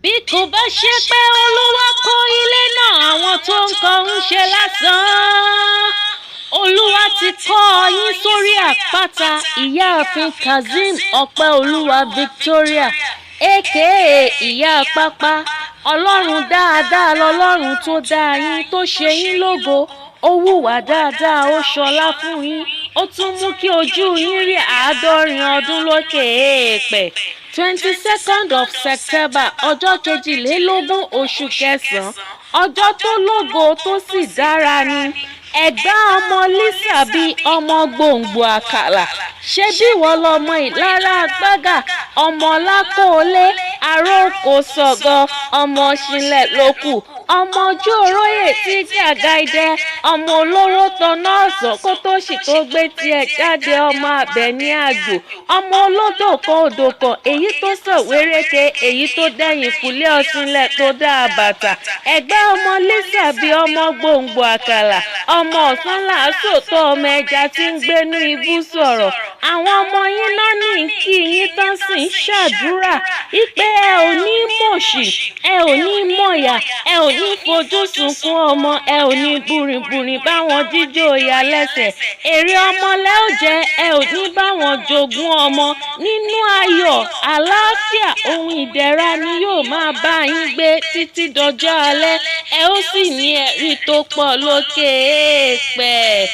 bí kò bá ṣe pé Olúwa kọ́ ilé náà àwọn tó ń kọ́ ń ṣe lásán. Olúwa ti kọ́ yín sórí àpáta. Ìyáàfin Kazeem Opeoluwa Victoria aka ìyá pápá. Ọlọ́run dáadáa lọ́lọ́run tó dá yín, tó ṣe yín lógo. Ó wùwà dáadáa, ó ṣọlá fún yín, ó tún mú kí ojú yín rí 90 ọdún lókè èèpẹ̀. 22nd of September, ọjọ́ 22 oṣù kẹsàn-án, ọjọ́ tó lógo tó sì dára ni. Ẹ̀gbá ọmọ lisabi ọmọ gbòǹgbò àkàlà. Ṣé bí wọ́n lọmọ ìlara àgbágà, ọmọ lákòólé, aróko sọ̀gọ, ọmọ ṣílẹ̀ lókù, ọmọ ojú oróyè tí gàgà idẹ, ọmọ olówó tọ́nà ọ̀sán kó tó sì tó gbé tiẹ̀ jáde, ọmọ abẹ ní àgbò, ọmọ olódò kan odò kan, èyí tó sàn wéréke, èyí tó dẹ́yìn kúlé ọ̀sìnlẹ̀ tó dá àbàtà. Ẹ̀gbá ọmọ lisabi ọmọ gbòǹgbò àkàlà, ọmọ ọ̀sán làásò tó ọmọ ẹja tí ń gbénú ibú sọ̀rọ̀. Àwọn ọmọ yín náà ní kí yín tán sì ń ṣàdúrà wípé ẹ ò ní mọ̀ṣì, ẹ ò ní mọ̀yà, ẹ ò ní fojú sunkún ọmọ, ẹ ò ní burinburin báwọn jíjó ìyá lẹ́sẹ̀. Èrè ọmọ lẹ́ ò jẹ́, ẹ ò ní báwọn jogún ọmọ. Nínú ayọ̀, àlàáfíà, ohun ìdẹ̀ra ni yóò máa bá yín gbé títí dọjọ́ alẹ́. Ẹ ó sì ní ẹ̀rí tó pọ̀ lókè èèpẹ̀.